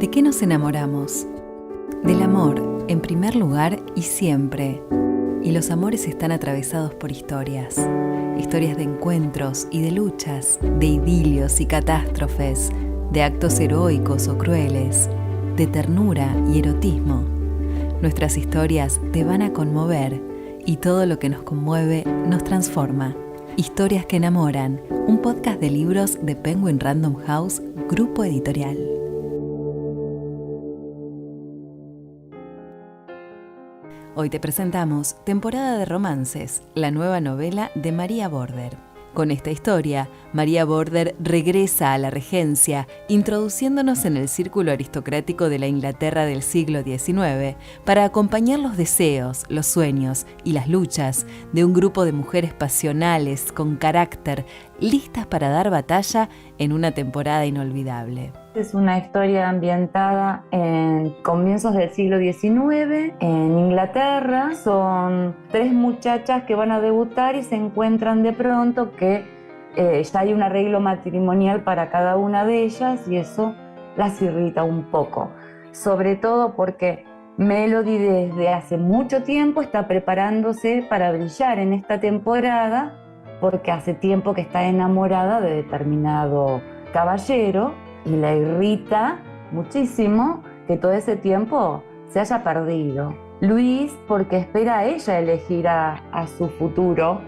¿De qué nos enamoramos? Del amor, en primer lugar y siempre. Y los amores están atravesados por historias. Historias de encuentros y de luchas, de idilios y catástrofes, de actos heroicos o crueles, de ternura y erotismo. Nuestras historias te van a conmover y todo lo que nos conmueve nos transforma. Historias que enamoran, un podcast de libros de Penguin Random House, Grupo Editorial. Hoy te presentamos Temporada de Romances, la nueva novela de María Border. Con esta historia, María Border regresa a la regencia, introduciéndonos en el círculo aristocrático de la Inglaterra del siglo XIX para acompañar los deseos, los sueños y las luchas de un grupo de mujeres pasionales, con carácter, listas para dar batalla en una temporada inolvidable. Es una historia ambientada en comienzos del siglo XIX, en Inglaterra. Son 3 muchachas que van a debutar y se encuentran de pronto que ya hay un arreglo matrimonial para cada una de ellas y eso las irrita un poco. Sobre todo porque Melody desde hace mucho tiempo está preparándose para brillar en esta temporada porque hace tiempo que está enamorada de determinado caballero y la irrita muchísimo que todo ese tiempo se haya perdido. Luis, porque espera a ella elegir a su futuro,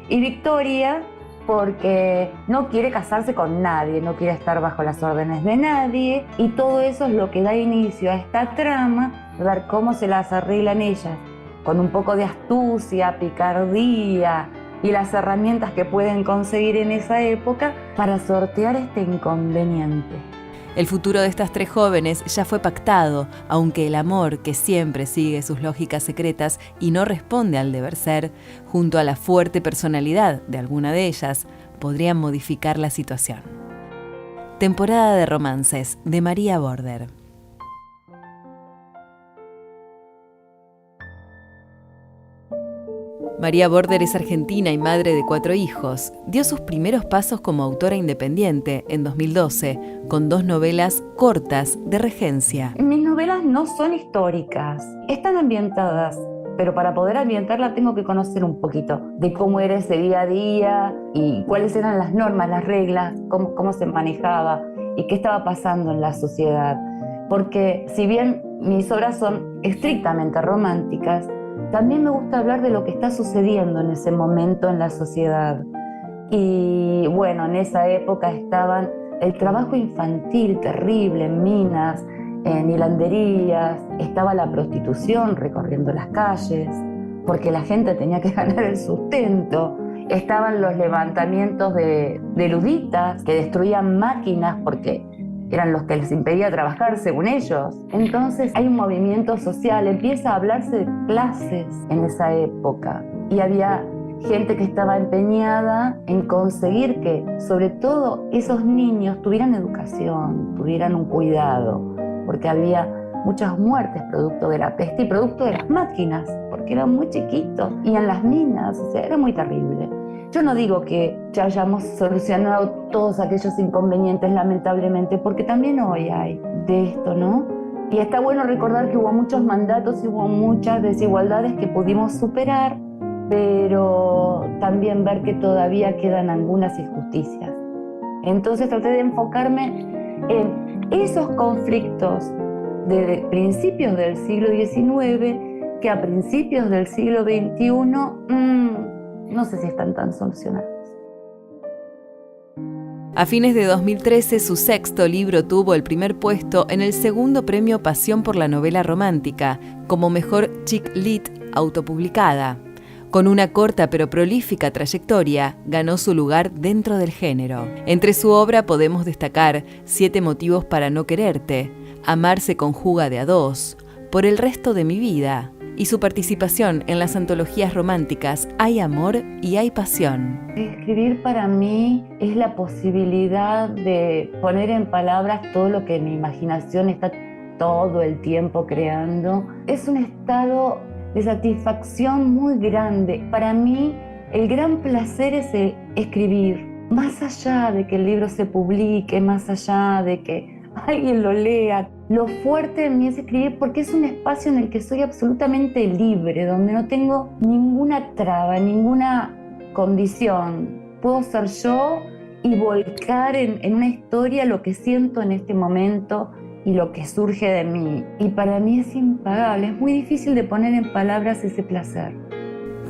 y Victoria, porque no quiere casarse con nadie, no quiere estar bajo las órdenes de nadie, y todo eso es lo que da inicio a esta trama, ver cómo se las arreglan ellas, con un poco de astucia, picardía, y las herramientas que pueden conseguir en esa época para sortear este inconveniente. El futuro de estas 3 jóvenes ya fue pactado, aunque el amor, que siempre sigue sus lógicas secretas y no responde al deber ser, junto a la fuerte personalidad de alguna de ellas, podrían modificar la situación. Temporada de Romances, de María Border. María Border es argentina y madre de 4 hijos. Dio sus primeros pasos como autora independiente en 2012, con 2 novelas cortas de regencia. Mis novelas no son históricas, están ambientadas, pero para poder ambientarla tengo que conocer un poquito de cómo era ese día a día y cuáles eran las normas, las reglas, cómo se manejaba y qué estaba pasando en la sociedad. Porque si bien mis obras son estrictamente románticas, también me gusta hablar de lo que está sucediendo en ese momento en la sociedad. Y bueno, en esa época estaban el trabajo infantil terrible en minas, en hilanderías, estaba la prostitución recorriendo las calles, porque la gente tenía que ganar el sustento. Estaban los levantamientos de luditas que destruían máquinas porque eran los que les impedía trabajar según ellos. Entonces hay un movimiento social, empieza a hablarse de clases en esa época y había gente que estaba empeñada en conseguir que sobre todo esos niños tuvieran educación, tuvieran un cuidado, porque había muchas muertes producto de la peste y producto de las máquinas, porque eran muy chiquitos y en las minas, o sea, era muy terrible. Yo no digo que ya hayamos solucionado todos aquellos inconvenientes, lamentablemente, porque también hoy hay de esto, ¿no? Y está bueno recordar que hubo muchos mandatos y hubo muchas desigualdades que pudimos superar, pero también ver que todavía quedan algunas injusticias. Entonces traté de enfocarme en esos conflictos de principios del siglo XIX que a principios del siglo XXI no sé si están tan solucionados. A fines de 2013, su 6º libro tuvo el primer puesto en el 2º premio Pasión por la novela romántica, como mejor chick lit autopublicada. Con una corta pero prolífica trayectoria, ganó su lugar dentro del género. Entre su obra podemos destacar 7 motivos para no quererte, Amar se conjuga de a 2, Por el resto de mi vida, y su participación en las antologías románticas Hay amor y hay pasión. Escribir para mí es la posibilidad de poner en palabras todo lo que mi imaginación está todo el tiempo creando. Es un estado de satisfacción muy grande. Para mí, el gran placer es escribir. Más allá de que el libro se publique, más allá de que alguien lo lea. Lo fuerte de mí es escribir porque es un espacio en el que soy absolutamente libre, donde no tengo ninguna traba, ninguna condición. Puedo ser yo y volcar en una historia lo que siento en este momento y lo que surge de mí. Y para mí es impagable, es muy difícil de poner en palabras ese placer.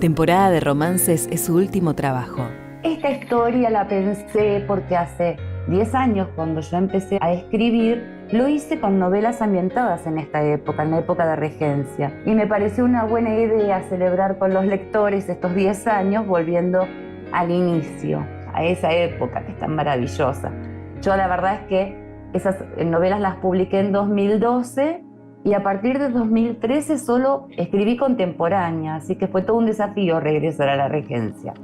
Temporada de Romances es su último trabajo. Esta historia la pensé porque hace 10 años, cuando yo empecé a escribir, lo hice con novelas ambientadas en esta época, en la época de regencia. Y me pareció una buena idea celebrar con los lectores estos 10 años volviendo al inicio, a esa época que es tan maravillosa. Yo la verdad es que esas novelas las publiqué en 2012 y a partir de 2013 solo escribí contemporánea, así que fue todo un desafío regresar a la regencia.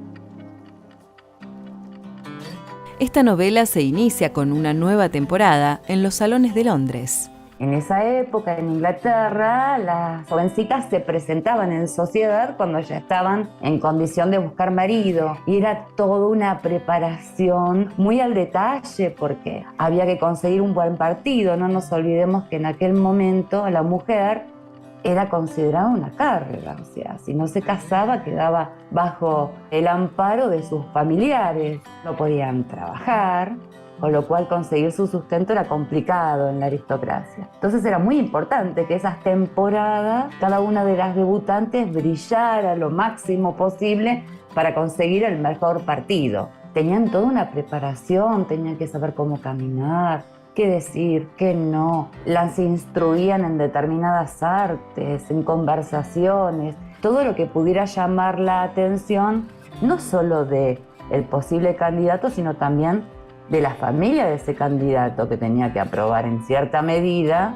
Esta novela se inicia con una nueva temporada en los salones de Londres. En esa época, en Inglaterra, las jovencitas se presentaban en sociedad cuando ya estaban en condición de buscar marido. Y era toda una preparación muy al detalle porque había que conseguir un buen partido. No nos olvidemos que en aquel momento la mujer era considerada una carga, o sea, si no se casaba quedaba bajo el amparo de sus familiares, no podían trabajar, con lo cual conseguir su sustento era complicado en la aristocracia. Entonces era muy importante que esas temporadas, cada una de las debutantes brillara lo máximo posible para conseguir el mejor partido. Tenían toda una preparación, tenían que saber cómo caminar, qué decir, qué no. Las instruían en determinadas artes, en conversaciones, todo lo que pudiera llamar la atención, no solo del posible candidato, sino también de la familia de ese candidato que tenía que aprobar en cierta medida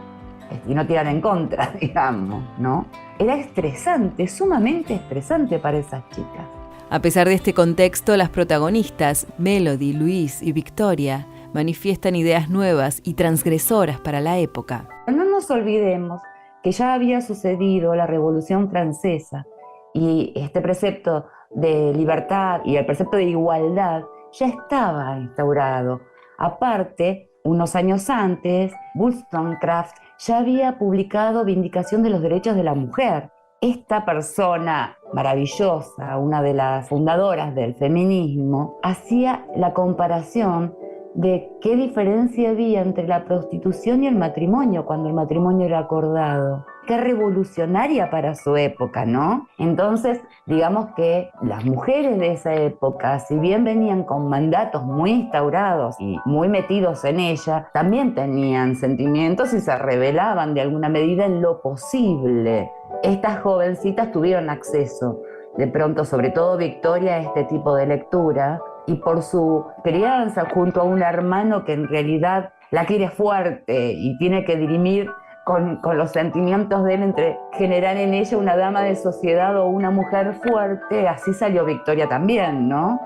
y no tirar en contra, digamos, ¿no? Era estresante, sumamente estresante para esas chicas. A pesar de este contexto, las protagonistas, Melody, Louise y Victoria, manifiestan ideas nuevas y transgresoras para la época. No nos olvidemos que ya había sucedido la Revolución Francesa y este precepto de libertad y el precepto de igualdad ya estaba instaurado. Aparte, unos años antes, Wollstonecraft ya había publicado Vindicación de los Derechos de la Mujer. Esta persona maravillosa, una de las fundadoras del feminismo, hacía la comparación de qué diferencia había entre la prostitución y el matrimonio cuando el matrimonio era acordado. Qué revolucionaria para su época, ¿no? Entonces, digamos que las mujeres de esa época, si bien venían con mandatos muy instaurados y muy metidos en ella, también tenían sentimientos y se rebelaban de alguna medida en lo posible. Estas jovencitas tuvieron acceso, de pronto, sobre todo Victoria, a este tipo de lectura, y por su crianza junto a un hermano que en realidad la quiere fuerte y tiene que dirimir con los sentimientos de él entre generar en ella una dama de sociedad o una mujer fuerte, así salió Victoria también, ¿no?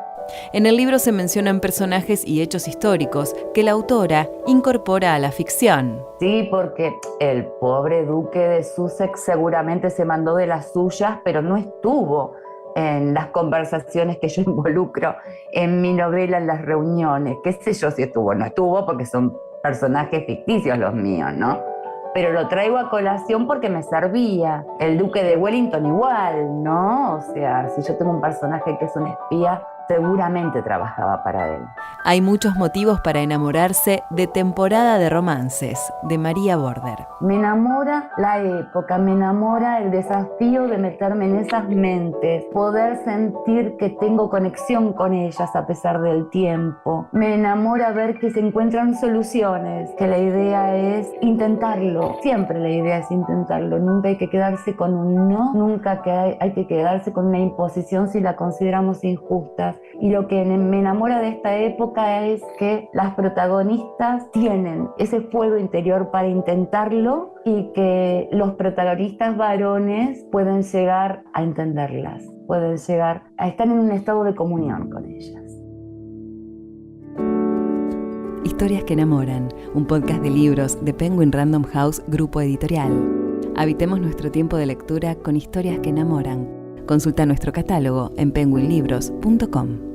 En el libro se mencionan personajes y hechos históricos que la autora incorpora a la ficción. Sí, porque el pobre duque de Sussex seguramente se mandó de las suyas, pero no estuvo en las conversaciones que yo involucro en mi novela, en las reuniones. Qué sé yo si estuvo o no estuvo, porque son personajes ficticios los míos, ¿no? Pero lo traigo a colación porque me servía. El duque de Wellington igual, ¿no? O sea, si yo tengo un personaje que es un espía, seguramente trabajaba para él. Hay muchos motivos para enamorarse de Temporada de Romances, de María Border. Me enamora la época, me enamora el desafío de meterme en esas mentes, poder sentir que tengo conexión con ellas a pesar del tiempo. Me enamora ver que se encuentran soluciones, que la idea es intentarlo. Siempre la idea es intentarlo, nunca hay que quedarse con un no, nunca hay que quedarse con una imposición si la consideramos injusta. Y lo que me enamora de esta época es que las protagonistas tienen ese fuego interior para intentarlo y que los protagonistas varones pueden llegar a entenderlas, pueden llegar a estar en un estado de comunión con ellas. Historias que enamoran, un podcast de libros de Penguin Random House Grupo Editorial. Habitemos nuestro tiempo de lectura con historias que enamoran. Consulta nuestro catálogo en penguinlibros.com.